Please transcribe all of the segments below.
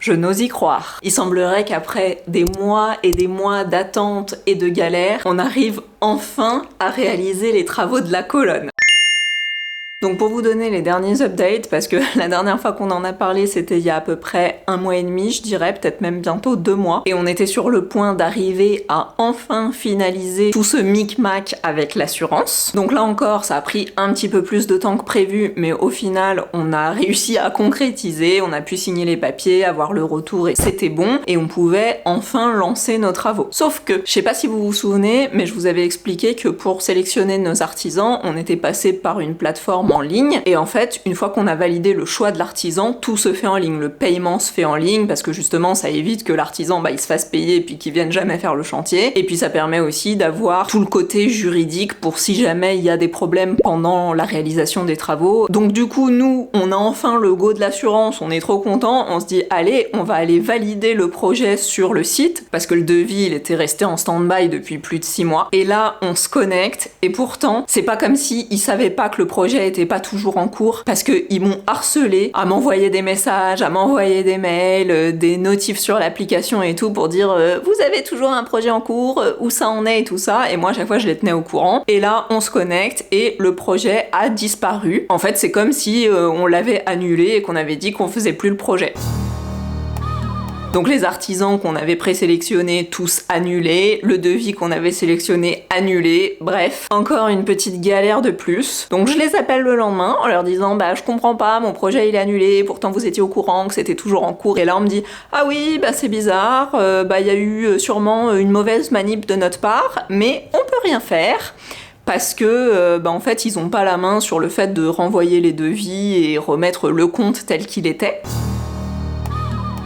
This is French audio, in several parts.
Je n'ose y croire. Il semblerait qu'après des mois et des mois d'attente et de galère, on arrive enfin à réaliser les travaux de la colonne. Donc pour vous donner les derniers updates, parce que la dernière fois qu'on en a parlé c'était il y a à peu près 1 mois et demi, je dirais, peut-être même bientôt 2 mois, et on était sur le point d'arriver à enfin finaliser tout ce micmac avec l'assurance. Donc là encore ça a pris un petit peu plus de temps que prévu, mais au final on a réussi à concrétiser, on a pu signer les papiers, avoir le retour et c'était bon, et on pouvait enfin lancer nos travaux. Sauf que, je sais pas si vous vous souvenez, mais je vous avais expliqué que pour sélectionner nos artisans, on était passé par une plateforme en ligne, et en fait une fois qu'on a validé le choix de l'artisan, tout se fait en ligne, le paiement se fait en ligne parce que justement ça évite que l'artisan il se fasse payer et puis qu'il vienne jamais faire le chantier, et puis ça permet aussi d'avoir tout le côté juridique pour si jamais il y a des problèmes pendant la réalisation des travaux. Donc du coup nous on a enfin le go de l'assurance, on est trop contents, on se dit allez on va aller valider le projet sur le site parce que le devis il était resté en stand-by depuis plus de 6 mois, et là on se connecte et pourtant c'est pas comme si ils savaient pas que le projet était pas toujours en cours, parce qu'ils m'ont harcelé à m'envoyer des messages, à m'envoyer des mails, des notifs sur l'application et tout pour dire vous avez toujours un projet en cours, où ça en est et tout ça, et moi à chaque fois je les tenais au courant, et là on se connecte et le projet a disparu. En fait c'est comme si on l'avait annulé et qu'on avait dit qu'on faisait plus le projet. Donc les artisans qu'on avait présélectionnés, tous annulés, le devis qu'on avait sélectionné annulé, bref, encore une petite galère de plus. Donc je les appelle le lendemain en leur disant je comprends pas, mon projet il est annulé, pourtant vous étiez au courant que c'était toujours en cours, et là on me dit ah oui c'est bizarre, il y a eu sûrement une mauvaise manip de notre part, mais on peut rien faire. Parce que en fait ils ont pas la main sur le fait de renvoyer les devis et remettre le compte tel qu'il était.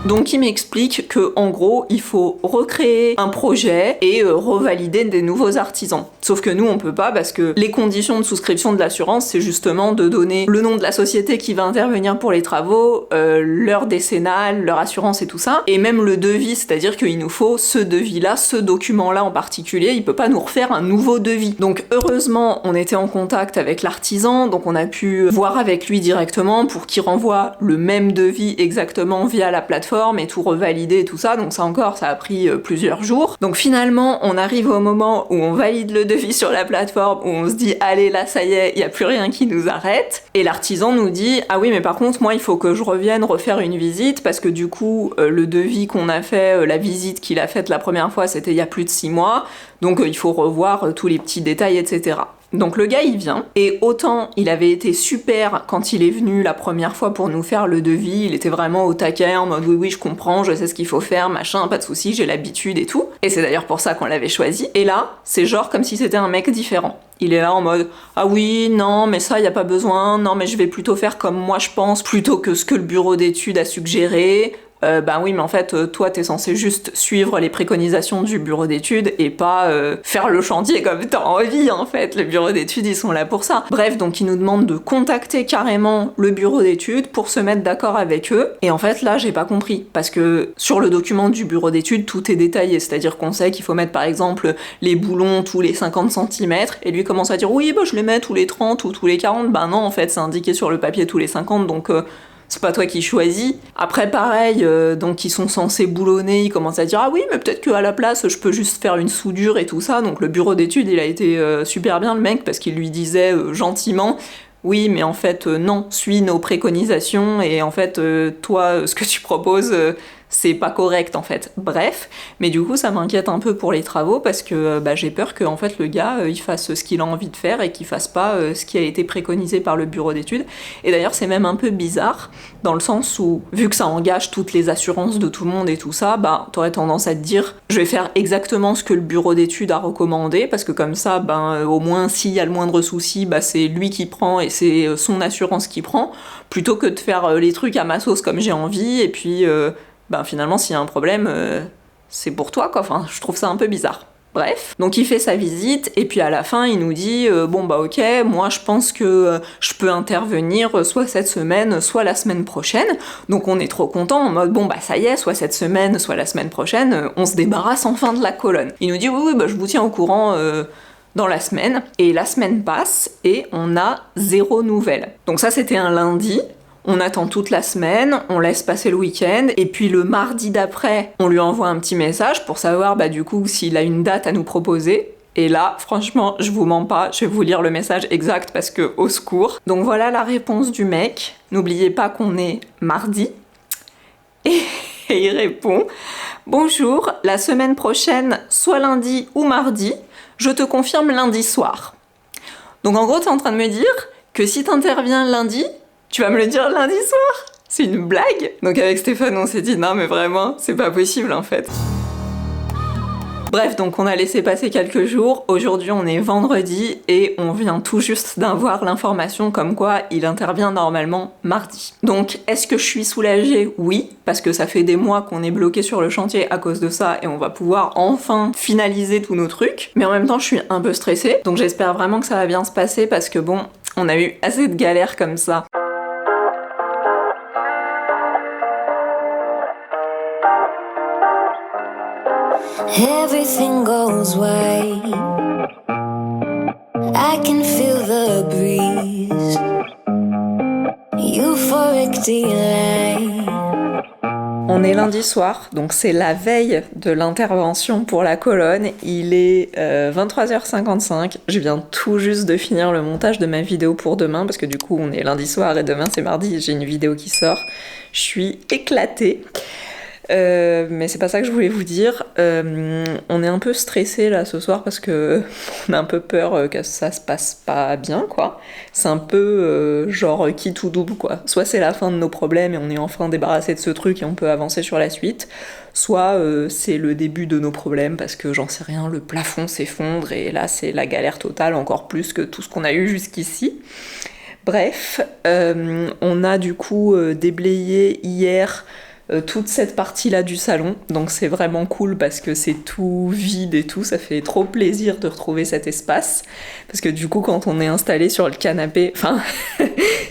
Donc il m'explique que en gros il faut recréer un projet et revalider des nouveaux artisans. Sauf que nous on peut pas, parce que les conditions de souscription de l'assurance c'est justement de donner le nom de la société qui va intervenir pour les travaux, l'heure décennale, leur assurance et tout ça, et même le devis, c'est-à-dire qu'il nous faut ce devis-là, ce document-là en particulier, il peut pas nous refaire un nouveau devis. Donc heureusement on était en contact avec l'artisan, donc on a pu voir avec lui directement pour qu'il renvoie le même devis exactement via la plateforme et tout revalider et tout ça, donc ça encore ça a pris plusieurs jours. Donc finalement on arrive au moment où on valide le devis sur la plateforme, où on se dit allez là ça y est, il y a plus rien qui nous arrête, et l'artisan nous dit ah oui mais par contre moi il faut que je revienne refaire une visite parce que du coup le devis qu'on a fait, la visite qu'il a faite la première fois c'était il y a plus de 6 mois, donc il faut revoir tous les petits détails etc. Donc le gars il vient, et autant il avait été super quand il est venu la première fois pour nous faire le devis, il était vraiment au taquet en mode oui je comprends, je sais ce qu'il faut faire, machin, pas de soucis, j'ai l'habitude et tout, et c'est d'ailleurs pour ça qu'on l'avait choisi, et là c'est genre comme si c'était un mec différent. Il est là en mode ah oui non mais ça y a pas besoin, non mais je vais plutôt faire comme moi je pense plutôt que ce que le bureau d'études a suggéré. Oui mais en fait toi t'es censé juste suivre les préconisations du bureau d'études et pas faire le chantier comme t'as envie en fait, le bureau d'études ils sont là pour ça. Bref, donc ils nous demandent de contacter carrément le bureau d'études pour se mettre d'accord avec eux, et en fait là j'ai pas compris, parce que sur le document du bureau d'études tout est détaillé, c'est-à-dire qu'on sait qu'il faut mettre par exemple les boulons tous les 50 cm, et lui commence à dire oui je les mets tous les 30 ou tous les 40, non en fait c'est indiqué sur le papier tous les 50, donc c'est pas toi qui choisis. Après pareil, donc ils sont censés boulonner, ils commencent à dire ah oui mais peut-être qu'à la place je peux juste faire une soudure et tout ça, donc le bureau d'études il a été super bien le mec, parce qu'il lui disait gentiment oui mais en fait non, suis nos préconisations, et en fait toi ce que tu proposes c'est pas correct en fait. Bref, mais du coup ça m'inquiète un peu pour les travaux, parce que j'ai peur que en fait le gars il fasse ce qu'il a envie de faire et qu'il fasse pas ce qui a été préconisé par le bureau d'études. Et d'ailleurs c'est même un peu bizarre dans le sens où vu que ça engage toutes les assurances de tout le monde et tout ça, t'aurais tendance à te dire je vais faire exactement ce que le bureau d'études a recommandé, parce que comme ça au moins s'il y a le moindre souci c'est lui qui prend et c'est son assurance qui prend, plutôt que de faire les trucs à ma sauce comme j'ai envie, et puis finalement s'il y a un problème c'est pour toi quoi, enfin je trouve ça un peu bizarre. Bref, donc il fait sa visite, et puis à la fin il nous dit ok, moi je pense que je peux intervenir soit cette semaine soit la semaine prochaine. Donc on est trop content en mode ça y est, soit cette semaine soit la semaine prochaine, on se débarrasse enfin de la colonne. Il nous dit oui je vous tiens au courant dans la semaine, et la semaine passe et on a 0 nouvelle. Donc ça c'était un lundi. On attend toute la semaine, on laisse passer le week-end, et puis le mardi d'après, on lui envoie un petit message pour savoir du coup s'il a une date à nous proposer. Et là, franchement, je vous mens pas, je vais vous lire le message exact parce que au secours. Donc voilà la réponse du mec. N'oubliez pas qu'on est mardi. Et il répond: bonjour, la semaine prochaine, soit lundi ou mardi, je te confirme lundi soir. Donc en gros, t'es en train de me dire que si t'interviens lundi, tu vas me le dire lundi soir? C'est une blague? Donc avec Stéphane, on s'est dit non mais vraiment, c'est pas possible en fait. Bref, donc on a laissé passer quelques jours. Aujourd'hui, on est vendredi et on vient tout juste d'avoir l'information comme quoi il intervient normalement mardi. Donc, est-ce que je suis soulagée? Oui, parce que ça fait des mois qu'on est bloqué sur le chantier à cause de ça et on va pouvoir enfin finaliser tous nos trucs. Mais en même temps, je suis un peu stressée. Donc j'espère vraiment que ça va bien se passer parce que bon, on a eu assez de galères comme ça. Everything goes white. I can feel the breeze. Euphoric delight. On est lundi soir, donc c'est la veille de l'intervention pour la colonne. Il est 23h55. Je viens tout juste de finir le montage de ma vidéo pour demain, parce que du coup on est lundi soir et demain c'est mardi, j'ai une vidéo qui sort. Je suis éclatée. Mais c'est pas ça que je voulais vous dire. On est un peu stressé là ce soir parce que on a un peu peur que ça se passe pas bien quoi. C'est un peu genre qui tout double quoi. Soit c'est la fin de nos problèmes et on est enfin débarrassé de ce truc et on peut avancer sur la suite. Soit c'est le début de nos problèmes parce que j'en sais rien, le plafond s'effondre et là c'est la galère totale, encore plus que tout ce qu'on a eu jusqu'ici. Bref, on a du coup déblayé hier toute cette partie-là du salon, donc c'est vraiment cool parce que c'est tout vide et tout, ça fait trop plaisir de retrouver cet espace, parce que du coup quand on est installé sur le canapé, enfin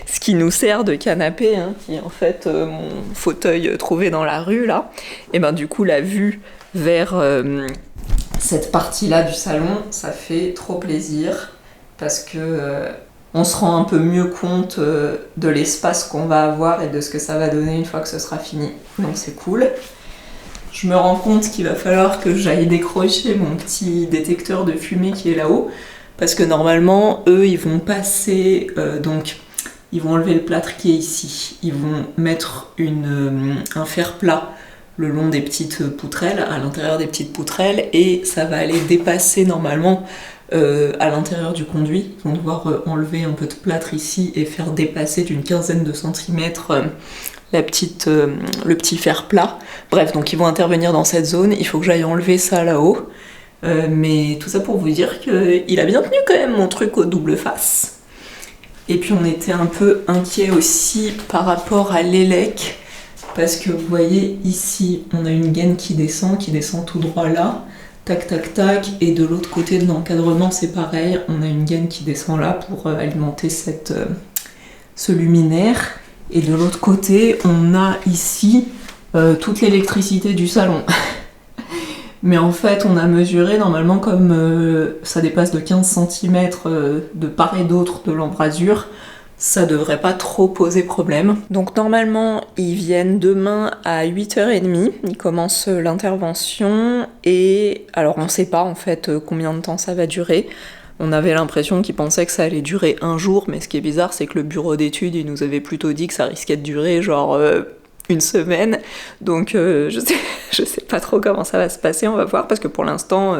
ce qui nous sert de canapé, hein, qui est en fait mon fauteuil trouvé dans la rue là, et ben du coup la vue vers cette partie-là du salon, ça fait trop plaisir, parce que on se rend un peu mieux compte de l'espace qu'on va avoir et de ce que ça va donner une fois que ce sera fini. Donc c'est cool. Je me rends compte qu'il va falloir que j'aille décrocher mon petit détecteur de fumée qui est là-haut, parce que normalement, eux, ils vont passer, donc ils vont enlever le plâtre qui est ici. Ils vont mettre un fer plat le long des petites poutrelles, à l'intérieur des petites poutrelles, et ça va aller dépasser normalement à l'intérieur du conduit. Ils vont devoir enlever un peu de plâtre ici et faire dépasser d'une quinzaine de centimètres le petit fer plat. Bref, donc ils vont intervenir dans cette zone. Il faut que j'aille enlever ça là-haut. Mais tout ça pour vous dire qu'il a bien tenu quand même mon truc au double face. Et puis on était un peu inquiet aussi par rapport à l'élec, parce que vous voyez ici, on a une gaine qui descend tout droit là. Tac, tac, tac, et de l'autre côté de l'encadrement, c'est pareil, on a une gaine qui descend là pour alimenter ce luminaire, et de l'autre côté, on a ici toute l'électricité du salon. Mais en fait, on a mesuré, normalement, comme ça dépasse de 15 cm de part et d'autre de l'embrasure, ça devrait pas trop poser problème. Donc normalement, ils viennent demain à 8h30, ils commencent l'intervention, et alors on sait pas en fait combien de temps ça va durer. On avait l'impression qu'ils pensaient que ça allait durer un jour, mais ce qui est bizarre, c'est que le bureau d'études, il nous avait plutôt dit que ça risquait de durer genre une semaine. Donc je sais pas trop comment ça va se passer, on va voir, parce que pour l'instant,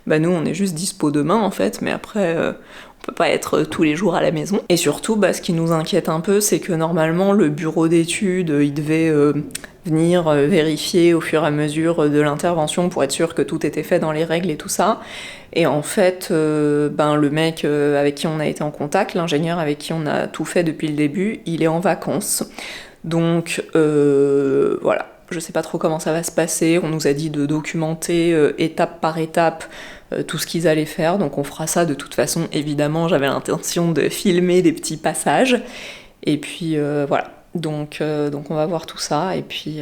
nous on est juste dispo demain en fait, mais après on peut pas être tous les jours à la maison. Et surtout, ce qui nous inquiète un peu, c'est que normalement le bureau d'études, il devait venir vérifier au fur et à mesure de l'intervention pour être sûr que tout était fait dans les règles et tout ça. Et en fait, le mec avec qui on a été en contact, l'ingénieur avec qui on a tout fait depuis le début, il est en vacances. Donc voilà, je sais pas trop comment ça va se passer. On nous a dit de documenter étape par étape tout ce qu'ils allaient faire, donc on fera ça de toute façon. Évidemment, j'avais l'intention de filmer des petits passages, et puis voilà. Donc on va voir tout ça, et puis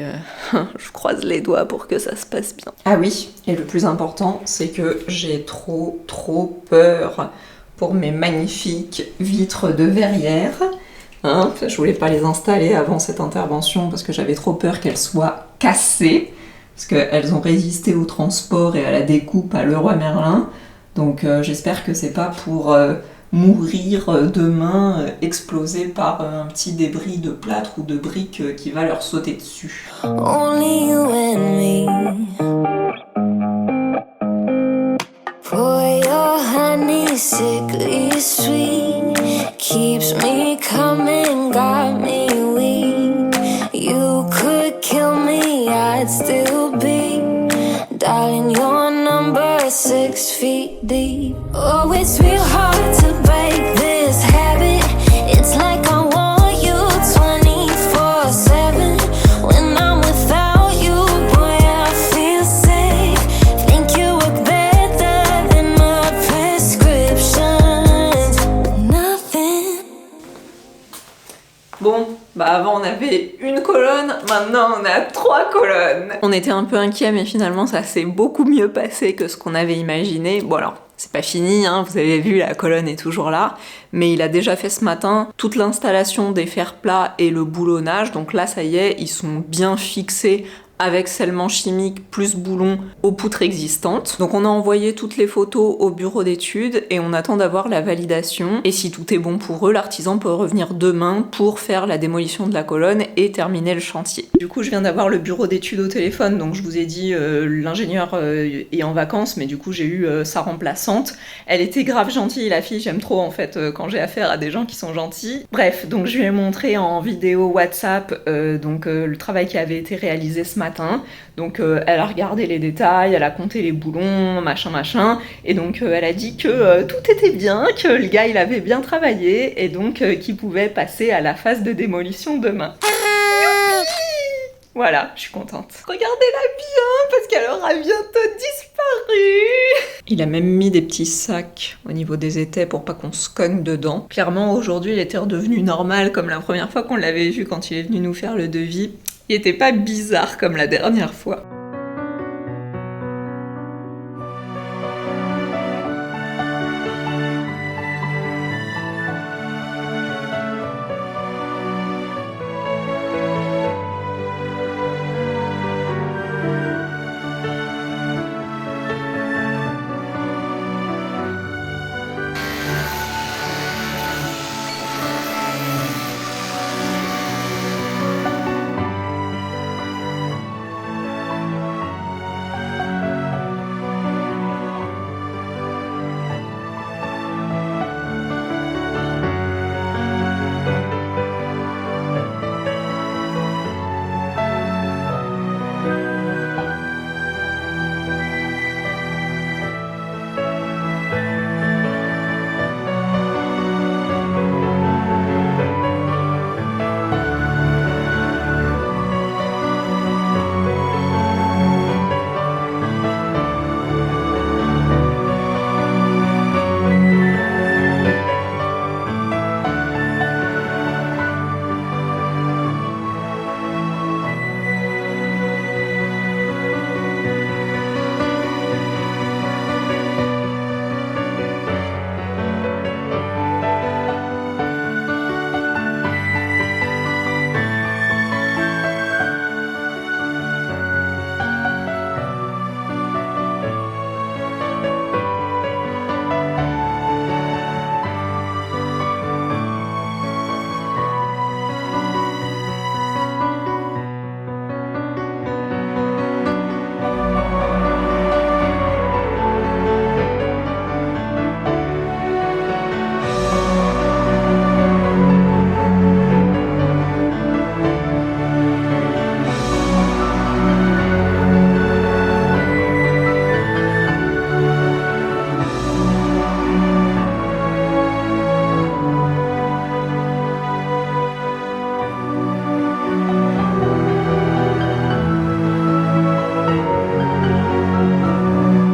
je croise les doigts pour que ça se passe bien. Ah oui, et le plus important, c'est que j'ai trop peur pour mes magnifiques vitres de verrière. Hein, je voulais pas les installer avant cette intervention parce que j'avais trop peur qu'elles soient cassées, parce qu'elles ont résisté au transport et à la découpe à Leroy Merlin. Donc j'espère que c'est pas pour mourir demain explosé par un petit débris de plâtre ou de briques qui va leur sauter dessus. Only you and me. For your honey sickly sweet keeps me coming, got me weak. You could kill me, I'd still be dialing your number 6 feet deep. Oh, it's real hard to break this habit. It's like I want you 24/7. When I'm without you, boy, I feel sick. Think you work better than a prescription. Nothing. Bon, bah avant on avait une colonne, maintenant on a 3 colonnes. On était un peu inquiets mais finalement ça s'est beaucoup mieux passé que ce qu'on avait imaginé. Bon alors, c'est pas fini, hein, vous avez vu, la colonne est toujours là, mais il a déjà fait ce matin toute l'installation des fers plats et le boulonnage, donc là ça y est, ils sont bien fixés avec scellement chimique plus boulon aux poutres existantes. Donc on a envoyé toutes les photos au bureau d'études et on attend d'avoir la validation. Et si tout est bon pour eux, l'artisan peut revenir demain pour faire la démolition de la colonne et terminer le chantier. Du coup, je viens d'avoir le bureau d'études au téléphone, donc je vous ai dit l'ingénieur est en vacances, mais du coup j'ai eu sa remplaçante. Elle était grave gentille, la fille, j'aime trop en fait quand j'ai affaire à des gens qui sont gentils. Bref, donc je lui ai montré en vidéo WhatsApp le travail qui avait été réalisé ce matin. Donc elle a regardé les détails, elle a compté les boulons, machin, et donc elle a dit que tout était bien, que le gars il avait bien travaillé, et donc qu'il pouvait passer à la phase de démolition demain. Voilà, je suis contente. Regardez-la bien, parce qu'elle aura bientôt disparu. Il a même mis des petits sacs au niveau des étais pour pas qu'on se cogne dedans. Clairement, aujourd'hui, il était redevenu normal, comme la première fois qu'on l'avait vu quand il est venu nous faire le devis. Il était pas bizarre comme la dernière fois.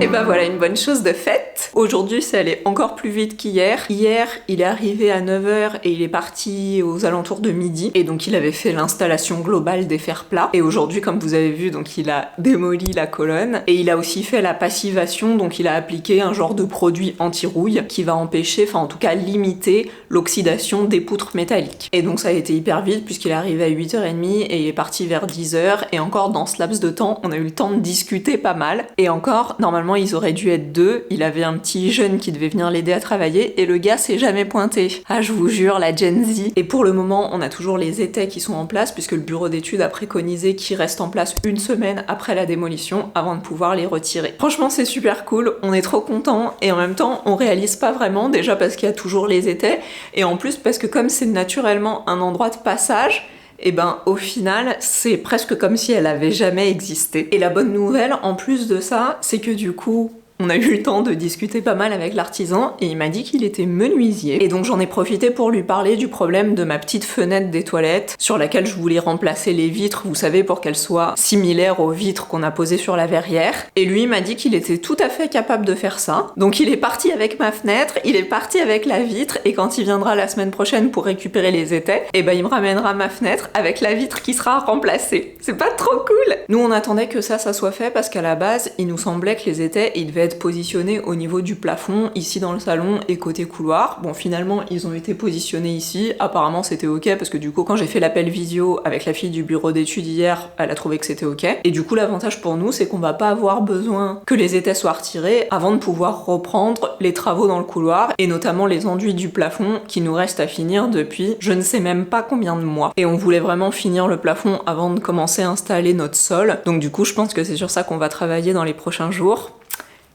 Et bah voilà, une bonne chose de faite. toilette. Aujourd'hui, c'est allé encore plus vite qu'hier. Hier, il est arrivé à 9h et il est parti aux alentours de midi. Et donc, il avait fait l'installation globale des fers plats. Et aujourd'hui, comme vous avez vu, donc il a démoli la colonne. Et il a aussi fait la passivation, donc il a appliqué un genre de produit anti-rouille qui va empêcher, enfin en tout cas limiter l'oxydation des poutres métalliques. Et donc ça a été hyper vite puisqu'il est arrivé à 8h30 et il est parti vers 10h. Et encore, dans ce laps de temps, on a eu le temps de discuter pas mal. Et encore, normalement, ils auraient dû être deux. Il avait un petit jeune qui devait venir l'aider à travailler et le gars s'est jamais pointé. Ah, je vous jure, la Gen Z. Et pour le moment, on a toujours les étais qui sont en place puisque le bureau d'études a préconisé qu'ils restent en place une semaine après la démolition avant de pouvoir les retirer. Franchement, c'est super cool. On est trop contents et en même temps, on réalise pas vraiment, déjà parce qu'il y a toujours les étais et en plus parce que comme c'est naturellement un endroit de passage, et ben au final c'est presque comme si elle avait jamais existé. Et la bonne nouvelle en plus de ça, c'est que du coup on a eu le temps de discuter pas mal avec l'artisan et il m'a dit qu'il était menuisier. Et donc j'en ai profité pour lui parler du problème de ma petite fenêtre des toilettes sur laquelle je voulais remplacer les vitres, vous savez, pour qu'elles soient similaires aux vitres qu'on a posées sur la verrière. Et lui m'a dit qu'il était tout à fait capable de faire ça. Donc il est parti avec ma fenêtre, il est parti avec la vitre et quand il viendra la semaine prochaine pour récupérer les étais, et ben il me ramènera ma fenêtre avec la vitre qui sera remplacée. C'est pas trop cool? Nous on attendait que ça soit fait parce qu'à la base il nous semblait que les étais ils devaient être positionnés au niveau du plafond, ici dans le salon et côté couloir. Bon, finalement, ils ont été positionnés ici. Apparemment, c'était ok parce que du coup, quand j'ai fait l'appel visio avec la fille du bureau d'études hier, elle a trouvé que c'était ok. Et du coup, l'avantage pour nous, c'est qu'on va pas avoir besoin que les étais soient retirés avant de pouvoir reprendre les travaux dans le couloir et notamment les enduits du plafond qui nous restent à finir depuis je ne sais même pas combien de mois. Et on voulait vraiment finir le plafond avant de commencer à installer notre sol. Donc du coup, je pense que c'est sur ça qu'on va travailler dans les prochains jours.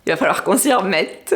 Il va falloir qu'on s'y remette.